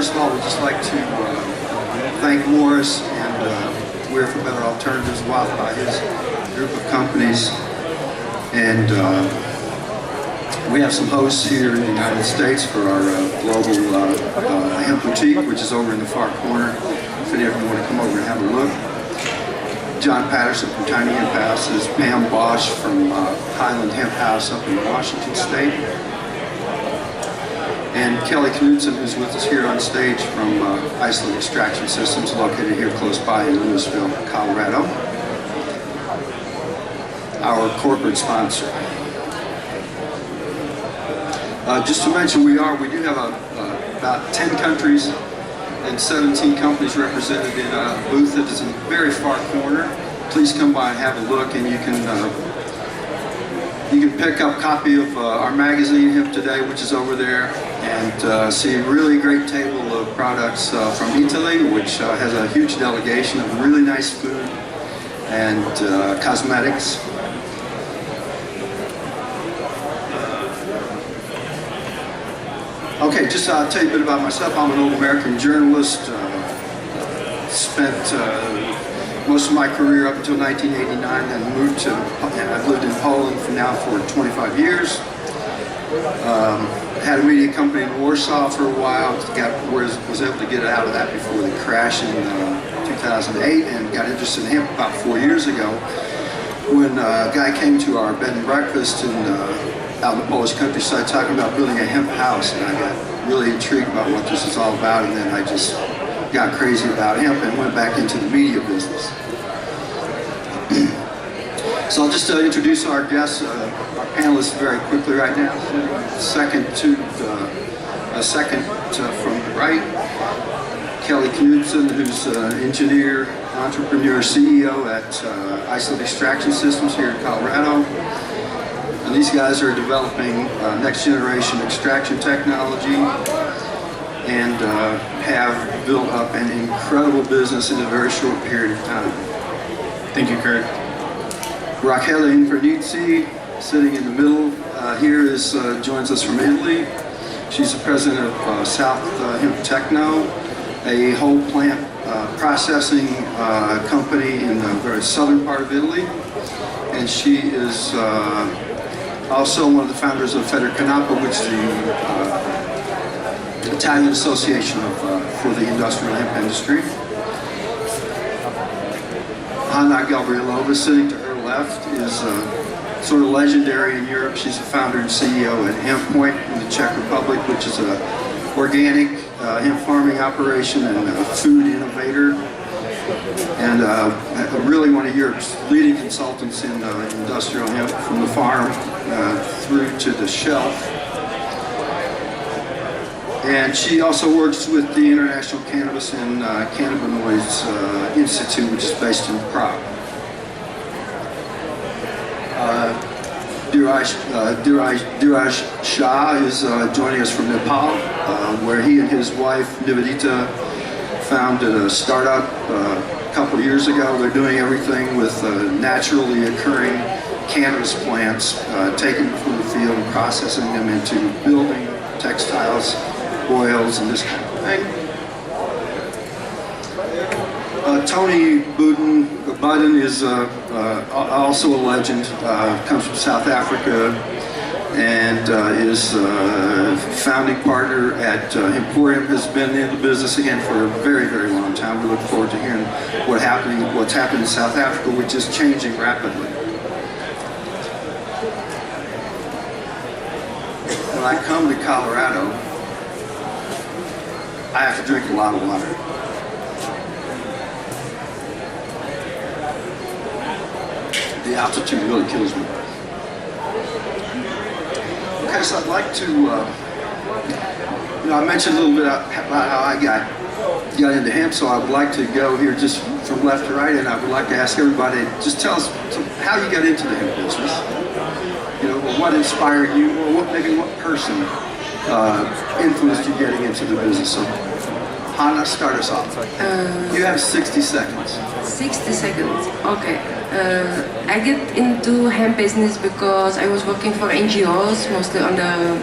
first of all, we'd just like to thank Morris and We're for Better Alternatives, Wild by his group of companies. And we have some hosts here in the United States for our global hemp boutique, which is over in the far corner, if any of you want to come over and have a look. John Patterson from Tiny Hemp Houses, Pam Bosch from Highland Hemp House up in Washington State, and Kelly Knudsen, who's with us here on stage from Isolate Extraction Systems, located here close by in Louisville, Colorado. Our corporate sponsor. Just to mention, we do have about 10 countries and 17 companies represented in a booth that is in the very far corner. Please come by and have a look, and you can pick up a copy of our magazine, Hemp Today, which is over there, and see a really great table of products from Italy, which has a huge delegation of really nice food and cosmetics. Okay, just I'll tell you a bit about myself. I'm an old American journalist. Spent most of my career up until 1989, then moved to, and I've lived in Poland for 25 years. Had a media company in Warsaw for a while, was able to get out of that before the crash in 2008, and got interested in hemp about 4 years ago when a guy came to our bed and breakfast out in the Polish countryside talking about building a hemp house, and I got really intrigued about what this is all about, and then I just got crazy about hemp and went back into the media business. So I'll just introduce our guests, our panelists very quickly right now. Second from the right, Kelly Knudsen, who's an engineer, entrepreneur, CEO at Isolate Extraction Systems here in Colorado. And these guys are developing next generation extraction technology and have built up an incredible business in a very short period of time. Thank you, Kurt. Rachele Infernizzi, sitting in the middle here, joins us from Italy. She's the president of South Hemp Techno, a whole plant processing company in the very southern part of Italy. And she is also one of the founders of Federcanapa, which is the Italian Association for the Industrial Hemp Industry. Hanna Gavrilova, sitting to her left, is sort of legendary in Europe. She's the founder and CEO at Hemp Point in the Czech Republic, which is an organic hemp farming operation and a food innovator. And really one of Europe's leading consultants in industrial hemp, from the farm through to the shelf. And she also works with the International Cannabis and Cannabinoids Institute, which is based in Prague. Dhiraj Shah is joining us from Nepal, where he and his wife Nivedita founded a startup a couple of years ago. They're doing everything with naturally occurring cannabis plants, taking them from the field and processing them into building, textiles, oils, and this kind of thing. Tony Budden is also a legend, comes from South Africa, and is founding partner at Emporium, has been in the business again for a very, very long time. We look forward to hearing what's happening in South Africa, which is changing rapidly. When I come to Colorado, I have to drink a lot of water. The altitude really kills me. Okay, so I'd like to, I mentioned a little bit about how I got into hemp, so I would like to go here just from left to right, and I would like to ask everybody, just tell us how you got into the hemp business. What inspired you, or maybe what person influenced you getting into the business. So, Hanna, start us off. You have 60 seconds. 60 seconds, okay. I get into hemp business because I was working for NGOs, mostly on the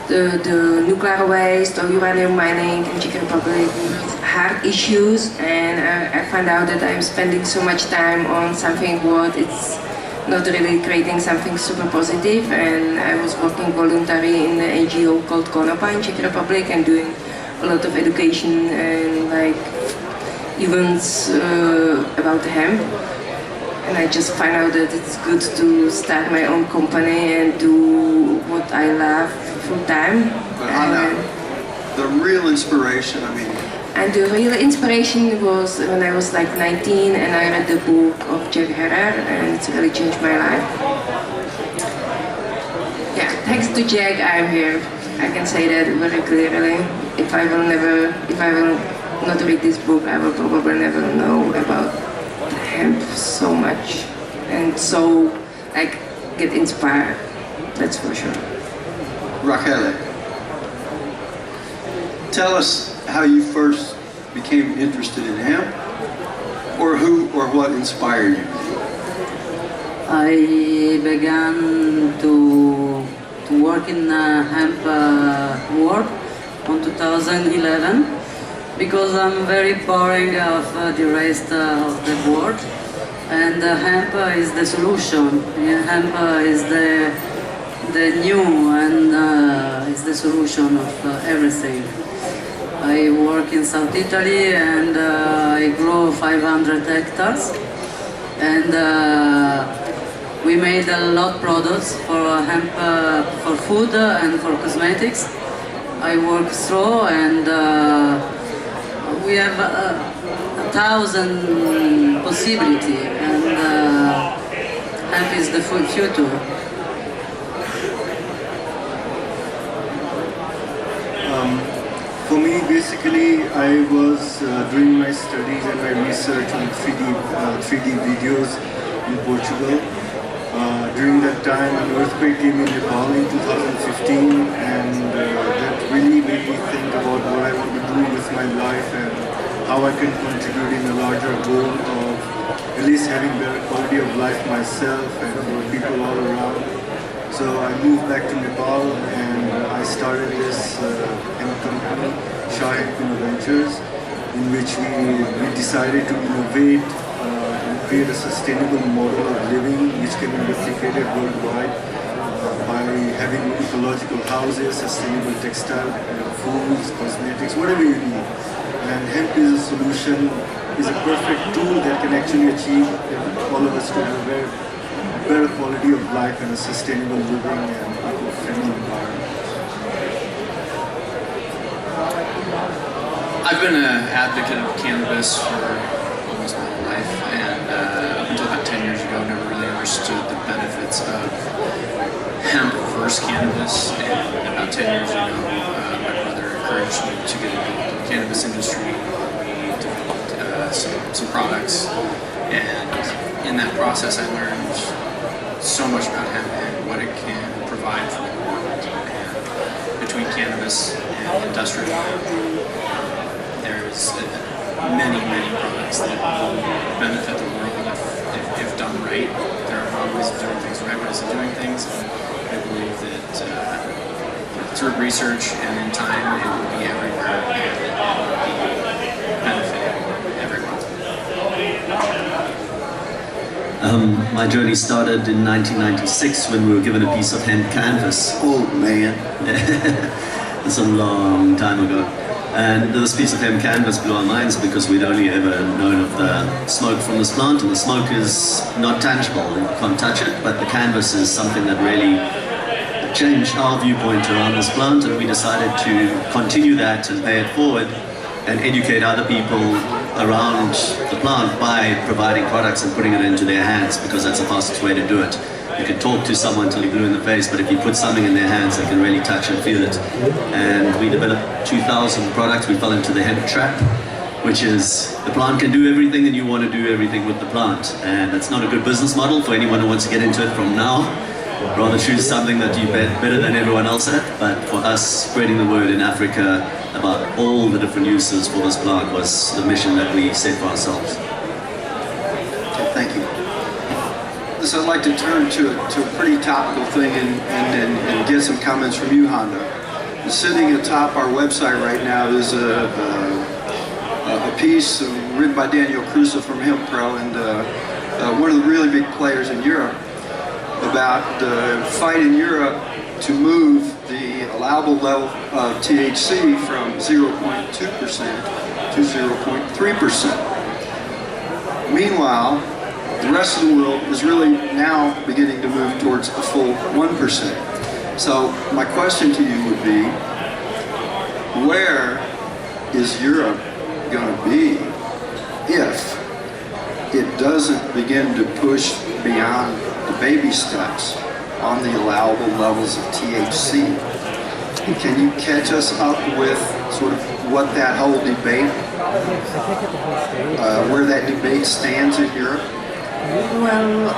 the nuclear waste or uranium mining in Czech Republic with hard issues, and I found out that I'm spending so much time on something what it's not really creating something super positive, and I was working voluntary in an NGO called Konopa in Czech Republic and doing a lot of education and like events about hemp. And I just find out that it's good to start my own company and do what I love full time. But Hannah, the real inspiration, I mean, And the real inspiration was when I was like 19 and I read the book of Jack Herer, and it's really changed my life. Yeah, thanks to Jack I'm here. I can say that very clearly. If I will not read this book, I will probably never know about hemp so much and so like get inspired. That's for sure. Raquel, tell us how you first became interested in hemp, or who or what inspired you. I began to work in hemp world on 2011 because I'm very boring of the rest of the world, and hemp is the solution. Yeah, hemp is the new and is the solution of everything. I work in South Italy and I grow 500 hectares, and we made a lot of products for hemp, for food and for cosmetics. I work through, and we have 1,000 possibility, and hemp is the future. For me, basically, I was doing my studies and my research on 3D videos in Portugal. During that time, an earthquake came in Nepal in 2015, and that really made me think about what I want to do with my life and how I can contribute in a larger goal of at least having better quality of life myself and for people all around. So I moved back to Nepal and I started this hemp company, Hemp Ventures, in which we decided to innovate and create a sustainable model of living which can be replicated worldwide by having ecological houses, sustainable textile, foods, cosmetics, whatever you need. And hemp is a solution, is a perfect tool that can actually achieve all of us to have a better quality of life and a sustainable living and eco-friendly environment. I've been an advocate of cannabis for almost my whole life, and up until about 10 years ago, never really understood the benefits of hemp versus cannabis. And about 10 years ago, my brother encouraged me to get involved in the cannabis industry. We developed some products, and in that process, I learned so much about hemp and what it can provide for the world. And between cannabis and industrial hemp, there's many products that will benefit the world if done right. There are wrong ways of doing things, right ways of doing things. I believe that through research and in time, it will be everywhere and it will be benefiting everyone. My journey started in 1996 when we were given a piece of hemp canvas. Oh man. That's a long time ago. And this piece of hemp canvas blew our minds because we'd only ever known of the smoke from this plant, and the smoke is not tangible, you can't touch it, but the canvas is something that really changed our viewpoint around this plant, and we decided to continue that and pay it forward and educate other people around the plant by providing products and putting it into their hands, because that's the fastest way to do it. You can talk to someone till you're blue in the face, but if you put something in their hands, they can really touch and feel it. And we developed 2,000 products. We fell into the hemp trap, which is the plant can do everything and you want to do everything with the plant. And it's not a good business model for anyone who wants to get into it from now. Rather choose something that you bet better than everyone else at. But for us, spreading the word in Africa about all the different uses for this plant was the mission that we set for ourselves. Okay, thank you. So I'd like to turn to a pretty topical thing and get some comments from you, Honda. sitting atop our website right now is a piece written by Daniel Crusoe from Hemp Pro, and one of the really big players in Europe, about the fight in Europe to move the allowable level of THC from 0.2% to 0.3%. Meanwhile, the rest of the world is really now beginning to move towards a full 1%. So my question to you would be, where is Europe going to be if it doesn't begin to push beyond the baby steps on the allowable levels of THC? Can you catch us up with sort of what that whole debate, where that debate stands in Europe? Well,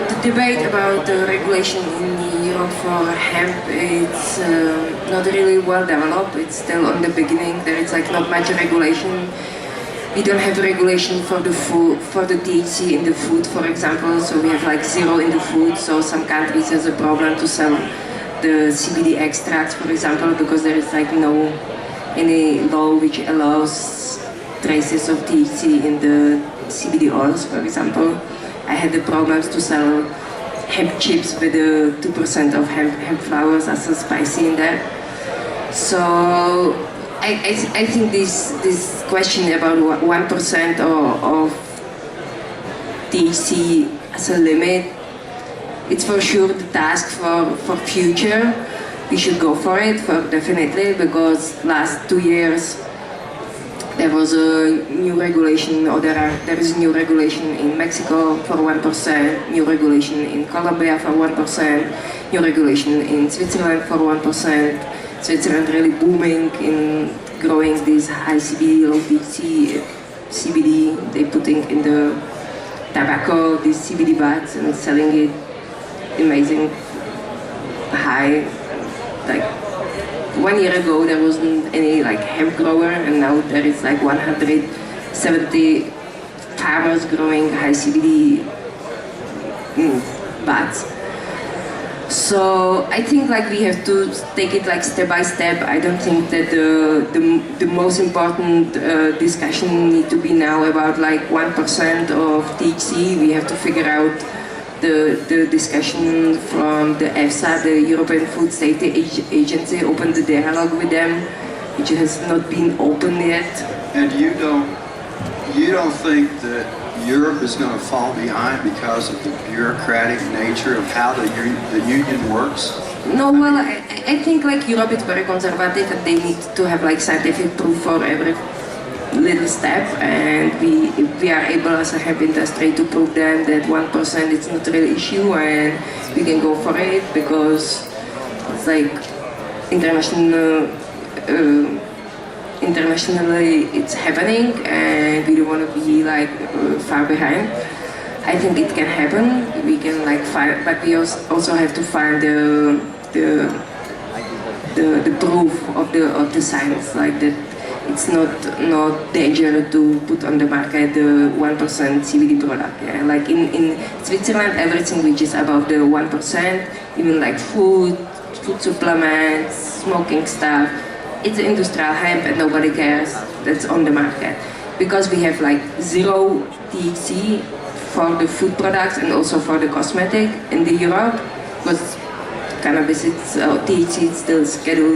the debate about the regulation in Europe for hemp, it's not really well developed. It's still on the beginning. There is like not much regulation. We don't have regulation for the food, for the THC in the food, for example. So we have like zero in the food. So some countries has a problem to sell the CBD extracts, for example, because there is like no any law which allows traces of THC in the CBD oils, for example. I had the problems to sell hemp chips with 2% of hemp flowers as a spicy in there. So I think this question about 1% of THC as a limit, it's for sure the task for future. We should go for it, definitely, because last 2 years there was a new regulation, or there is a new regulation in Mexico for 1%, new regulation in Colombia for 1%, new regulation in Switzerland for 1%. Switzerland really booming in growing this high CBD, low THC CBD. They putting in the tobacco these CBD buds and selling it amazing high. Like 1 year ago there wasn't any like hemp grower, and now there is like 170 farmers growing high CBD buds. So I think like we have to take it like step by step. I don't think that the most important discussion need to be now about like 1% of THC. We have to figure out the discussion from the EFSA, the European Food Safety Agency, open the dialogue with them, which has not been open yet. And you don't think that Europe is going to fall behind because of the bureaucratic nature of how the union works? No, well, I think like Europe is very conservative, and they need to have like scientific proof for every little step, and we are able as a hemp industry to prove them that 1% is not a real issue, and we can go for it because it's like internationally it's happening, and we don't want to be like far behind. I think it can happen. We can like find, but we also have to find the proof of the science, like that it's not dangerous to put on the market the 1% CBD product. Yeah? Like in Switzerland, everything which is above the 1%, even like food supplements, smoking stuff, it's industrial hemp and nobody cares. That's on the market. Because we have like zero THC for the food products and also for the cosmetic in the Europe, because cannabis, THC is still scheduled